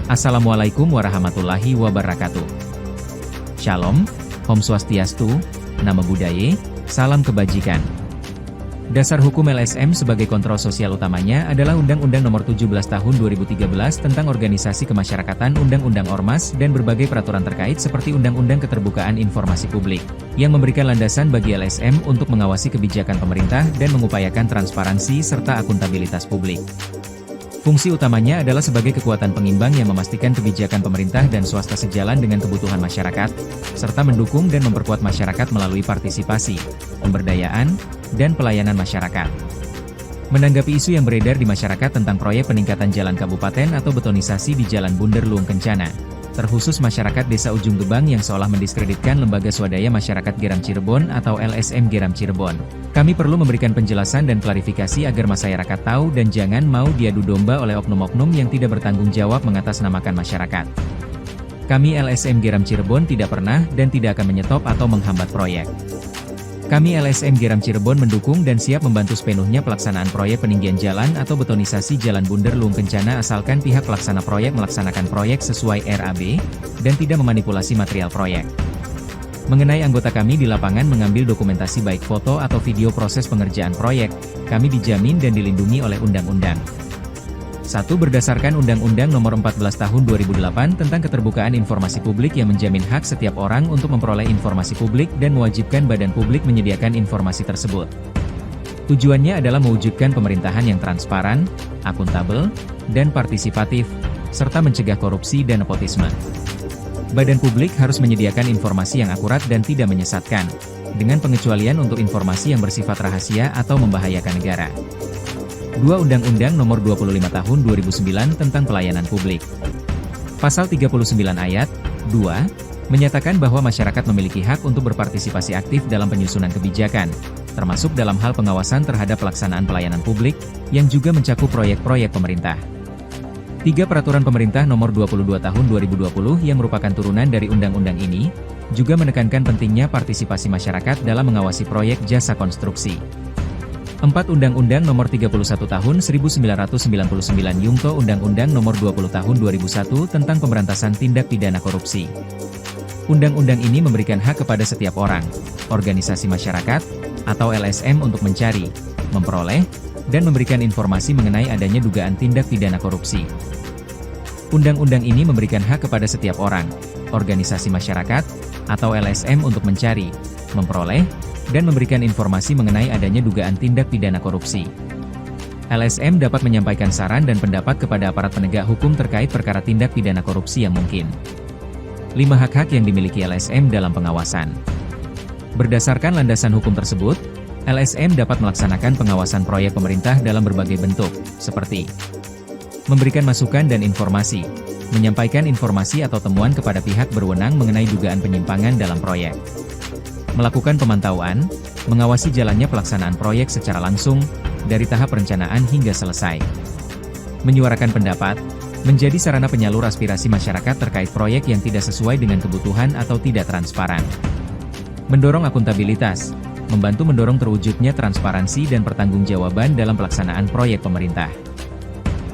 Assalamualaikum warahmatullahi wabarakatuh. Shalom, Om Swastiastu, Namo Buddhaya, Salam Kebajikan. Dasar hukum LSM sebagai kontrol sosial utamanya adalah Undang-Undang Nomor 17 Tahun 2013 tentang Organisasi Kemasyarakatan, Undang-Undang Ormas, dan berbagai peraturan terkait seperti Undang-Undang Keterbukaan Informasi Publik, yang memberikan landasan bagi LSM untuk mengawasi kebijakan pemerintah dan mengupayakan transparansi serta akuntabilitas publik. Fungsi utamanya adalah sebagai kekuatan pengimbang yang memastikan kebijakan pemerintah dan swasta sejalan dengan kebutuhan masyarakat, serta mendukung dan memperkuat masyarakat melalui partisipasi, pemberdayaan, dan pelayanan masyarakat. Menanggapi isu yang beredar di masyarakat tentang proyek peningkatan jalan kabupaten atau betonisasi di Jalan Bunder Luung Kencana, terkhusus masyarakat Desa Ujung Gebang yang seolah mendiskreditkan Lembaga Swadaya Masyarakat Geram Cirebon atau LSM Geram Cirebon, kami perlu memberikan penjelasan dan klarifikasi agar masyarakat tahu dan jangan mau diadu domba oleh oknum-oknum yang tidak bertanggung jawab mengatasnamakan masyarakat. Kami LSM Geram Cirebon tidak pernah dan tidak akan menyetop atau menghambat proyek. Kami LSM Geram Cirebon mendukung dan siap membantu sepenuhnya pelaksanaan proyek peninggian jalan atau betonisasi Jalan Bunder Luung Kencana asalkan pihak pelaksana proyek melaksanakan proyek sesuai RAB, dan tidak memanipulasi material proyek. Mengenai anggota kami di lapangan mengambil dokumentasi baik foto atau video proses pengerjaan proyek, kami dijamin dan dilindungi oleh undang-undang. 1. Berdasarkan Undang-Undang Nomor 14 Tahun 2008 tentang Keterbukaan Informasi Publik yang menjamin hak setiap orang untuk memperoleh informasi publik dan mewajibkan badan publik menyediakan informasi tersebut. Tujuannya adalah mewujudkan pemerintahan yang transparan, akuntabel, dan partisipatif, serta mencegah korupsi dan nepotisme. Badan publik harus menyediakan informasi yang akurat dan tidak menyesatkan, dengan pengecualian untuk informasi yang bersifat rahasia atau membahayakan negara. 2. Undang-Undang Nomor 25 Tahun 2009 tentang Pelayanan Publik. Pasal 39 Ayat 2, menyatakan bahwa masyarakat memiliki hak untuk berpartisipasi aktif dalam penyusunan kebijakan, termasuk dalam hal pengawasan terhadap pelaksanaan pelayanan publik, yang juga mencakup proyek-proyek pemerintah. 3. Peraturan Pemerintah Nomor 22 Tahun 2020 yang merupakan turunan dari undang-undang ini, juga menekankan pentingnya partisipasi masyarakat dalam mengawasi proyek jasa konstruksi. 4. Undang-Undang Nomor 31 Tahun 1999 Yungto Undang-Undang Nomor 20 Tahun 2001 tentang Pemberantasan Tindak Pidana Korupsi. Undang-undang ini memberikan hak kepada setiap orang, organisasi masyarakat, atau LSM untuk mencari, memperoleh, dan memberikan informasi mengenai adanya dugaan tindak pidana korupsi. Undang-undang ini memberikan hak kepada setiap orang, organisasi masyarakat, atau LSM untuk mencari, memperoleh, dan memberikan informasi mengenai adanya dugaan tindak pidana korupsi. LSM dapat menyampaikan saran dan pendapat kepada aparat penegak hukum terkait perkara tindak pidana korupsi yang mungkin. 5. Hak-hak yang dimiliki LSM dalam pengawasan. Berdasarkan landasan hukum tersebut, LSM dapat melaksanakan pengawasan proyek pemerintah dalam berbagai bentuk, seperti memberikan masukan dan informasi, menyampaikan informasi atau temuan kepada pihak berwenang mengenai dugaan penyimpangan dalam proyek, melakukan pemantauan, mengawasi jalannya pelaksanaan proyek secara langsung, dari tahap perencanaan hingga selesai. Menyuarakan pendapat, menjadi sarana penyalur aspirasi masyarakat terkait proyek yang tidak sesuai dengan kebutuhan atau tidak transparan. Mendorong akuntabilitas, membantu mendorong terwujudnya transparansi dan pertanggungjawaban dalam pelaksanaan proyek pemerintah.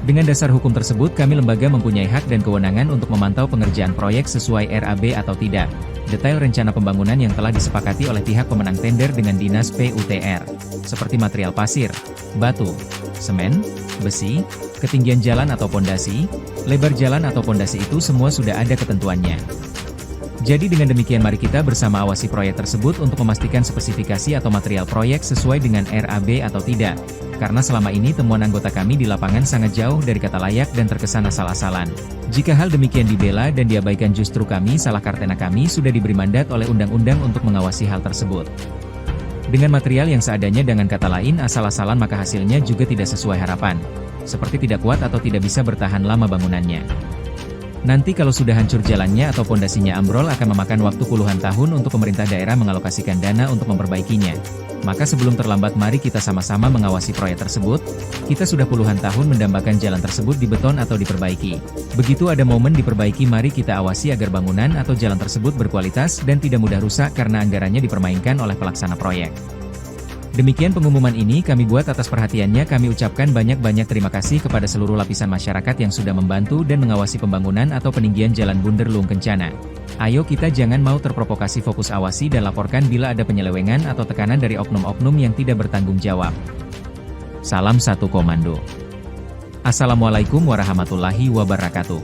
Dengan dasar hukum tersebut kami lembaga mempunyai hak dan kewenangan untuk memantau pengerjaan proyek sesuai RAB atau tidak, detail rencana pembangunan yang telah disepakati oleh pihak pemenang tender dengan Dinas PUTR, seperti material pasir, batu, semen, besi, ketinggian jalan atau pondasi, lebar jalan atau pondasi itu semua sudah ada ketentuannya. Jadi dengan demikian mari kita bersama awasi proyek tersebut untuk memastikan spesifikasi atau material proyek sesuai dengan RAB atau tidak. Karena selama ini temuan anggota kami di lapangan sangat jauh dari kata layak dan terkesan asal-asalan. Jika hal demikian dibela dan diabaikan justru kami salah karena kami sudah diberi mandat oleh undang-undang untuk mengawasi hal tersebut. Dengan material yang seadanya dengan kata lain asal-asalan maka hasilnya juga tidak sesuai harapan. Seperti tidak kuat atau tidak bisa bertahan lama bangunannya. Nanti kalau sudah hancur jalannya atau pondasinya ambrol akan memakan waktu puluhan tahun untuk pemerintah daerah mengalokasikan dana untuk memperbaikinya. Maka sebelum terlambat mari kita sama-sama mengawasi proyek tersebut. Kita sudah puluhan tahun mendambakan jalan tersebut dibeton atau diperbaiki. Begitu ada momen diperbaiki mari kita awasi agar bangunan atau jalan tersebut berkualitas dan tidak mudah rusak karena anggarannya dipermainkan oleh pelaksana proyek. Demikian pengumuman ini kami buat atas perhatiannya. Kami ucapkan banyak-banyak terima kasih kepada seluruh lapisan masyarakat yang sudah membantu dan mengawasi pembangunan atau peninggian Jalan Bunderlung Kencana. Ayo kita jangan mau terprovokasi, fokus awasi dan laporkan bila ada penyelewengan atau tekanan dari oknum-oknum yang tidak bertanggung jawab. Salam satu komando. Assalamualaikum warahmatullahi wabarakatuh.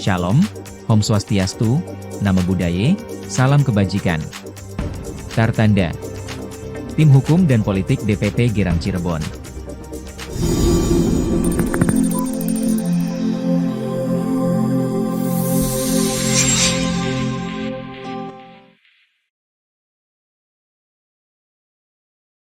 Shalom, Om Swastiastu, Namo Buddhaye, salam kebajikan. Tertanda Tim Hukum dan Politik DPP Girang Cirebon.